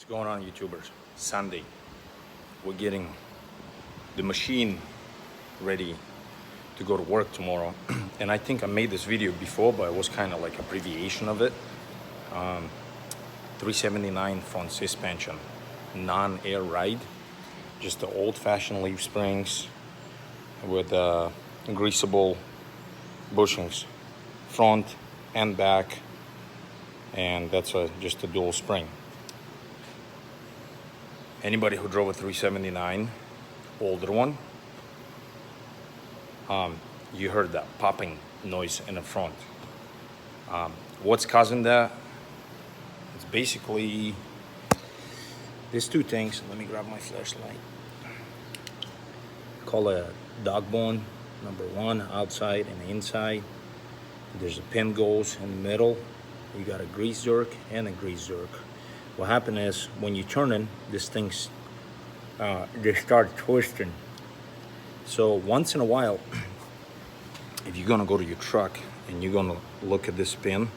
What's going on, YouTubers? Sunday. We're getting the machine ready to go to work tomorrow. And I think I made this video before, but it was kind of like a abbreviation of it. 379 front suspension, non-air ride. Just the old-fashioned leaf springs with greasable bushings, front and back, and that's just a dual spring. Anybody who drove a 379, older one, you heard that popping noise in the front. What's causing that? It's basically these two things. Let me grab my flashlight. Call it a dog bone, number one, outside and inside. There's a pin goes in the middle. You got a grease zerk and a grease zerk. What happened is when you turn in, these things they start twisting. So once in a while, if you're gonna go to your truck and you're gonna look at this pin,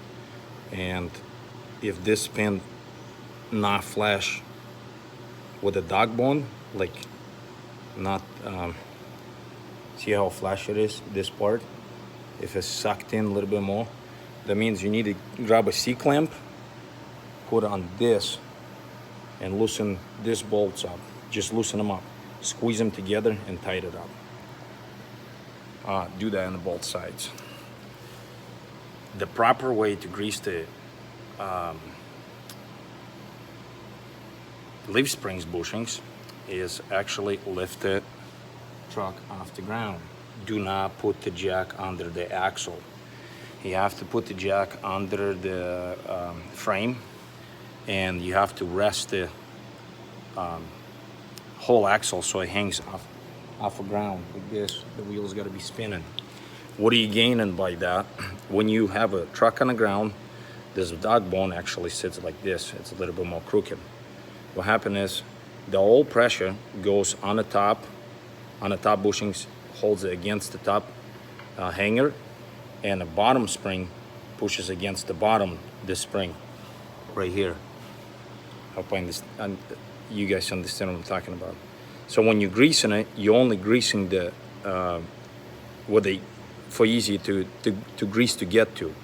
and if this pin not flash with a dog bone, like not see how flash it is, this part, if it's sucked in a little bit more, that means you need to grab a C-clamp, put on this, and loosen these bolts up. Just loosen them up, squeeze them together and tighten it up. Do that on both sides. The proper way to grease the leaf springs bushings is actually lift the truck off the ground. Do not put the jack under the axle. You have to put the jack under the frame, and you have to rest the whole axle so it hangs off the ground like this. The wheel's got to be spinning. What are you gaining by that? When you have a truck on the ground, this dog bone actually sits like this. It's a little bit more crooked. What happens is the whole pressure goes on the top bushings, holds it against the top hanger, and the bottom spring pushes against the bottom, this spring right here. I hope you guys understand what I'm talking about. So when you're greasing it, you're only greasing the for easy to grease to get to.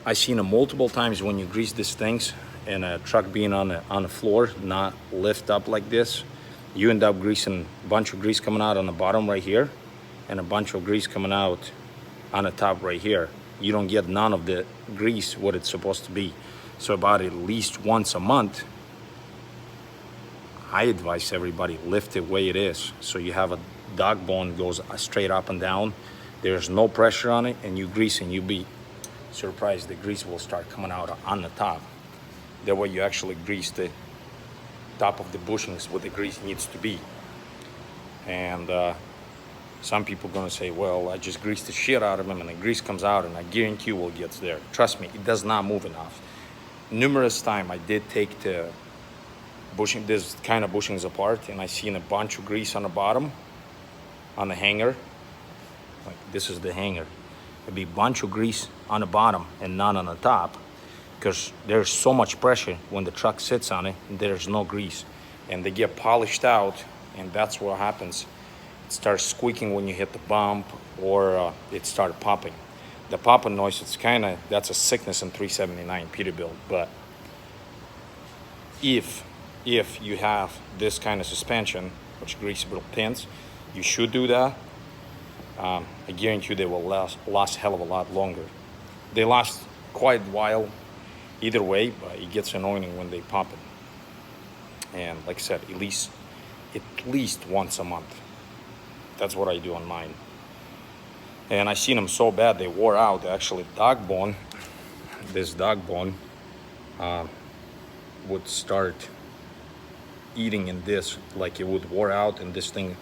I've seen it multiple times when you grease these things and a truck being on the floor, not lift up like this, you end up greasing a bunch of grease coming out on the bottom right here and a bunch of grease coming out on the top right here. You don't get none of the grease what it's supposed to be. So about at least once a month, I advise everybody lift it the way it is. So you have a dog bone goes straight up and down. There's no pressure on it, and you grease, and you'll be surprised the grease will start coming out on the top. That way you actually grease the top of the bushings where the grease needs to be. And some people are gonna say, well, I just greased the shit out of them and the grease comes out, and I guarantee you it gets there. Trust me, it does not move enough. Numerous times I did take the bushing, this kind of bushings apart, and I seen a bunch of grease on the bottom, on the hanger. Like this is the hanger. It'd be a bunch of grease on the bottom and none on the top, because there's so much pressure when the truck sits on it, and there's no grease. And they get polished out, and that's what happens. It starts squeaking when you hit the bump, or it starts popping. The popping noise, that's a sickness in 379 Peterbilt. But if you have this kind of suspension, which greasable pins, you should do that. I guarantee you they will last a hell of a lot longer. They last quite a while either way, but it gets annoying when they pop it. And like I said, at least once a month. That's what I do on mine. And I seen them so bad they wore out. Actually, this dog bone would start eating in this, like it would wear out, and this thing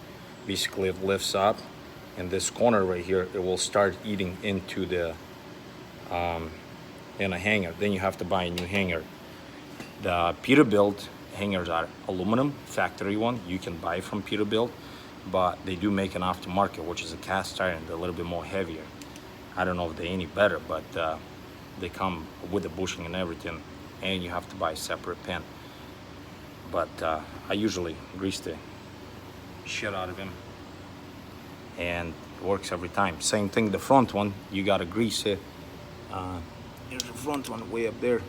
basically it lifts up, and this corner right here, it will start eating into the in a hanger. Then you have to buy a new hanger. The Peterbilt hangers are aluminum, factory one. You can buy from Peterbilt, but they do make an aftermarket, which is a cast iron. They're a little bit more heavier. I don't know if they're any better, but they come with the bushing and everything, and you have to buy a separate pin. but I usually grease the shit out of him, and it works every time. Same thing, the front one, you gotta grease it. There's the front one way up there.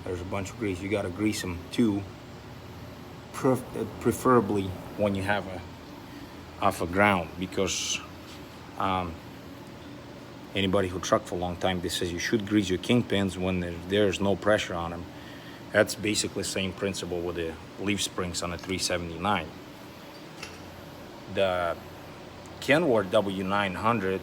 There's a bunch of grease. You gotta grease them too. Preferably when you have a off a ground, because anybody who trucked for a long time, they says you should grease your kingpins when there's no pressure on them. That's basically the same principle with the leaf springs on a 379. The Kenworth W900,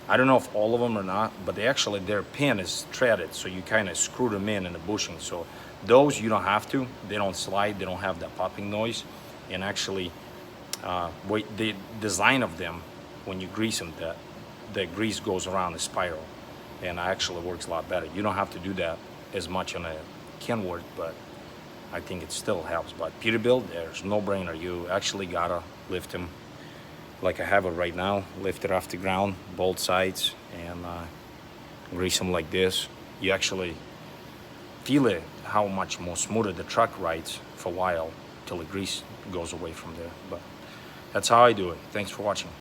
I don't know if all of them or not, but their pin is threaded, so you kind of screw them in the bushing. So those you don't have to. They don't slide. They don't have that popping noise. And actually, the design of them, when you grease them, the grease goes around the spiral, and actually works a lot better. You don't have to do that as much on a Kenworth, but I think it still helps. But Peterbilt, there's no brainer. You actually gotta lift them like I have it right now. Lift it off the ground, both sides, and grease them like this. You actually feel it, how much more smoother the truck rides for a while till the grease goes away from there. But that's how I do it. Thanks for watching.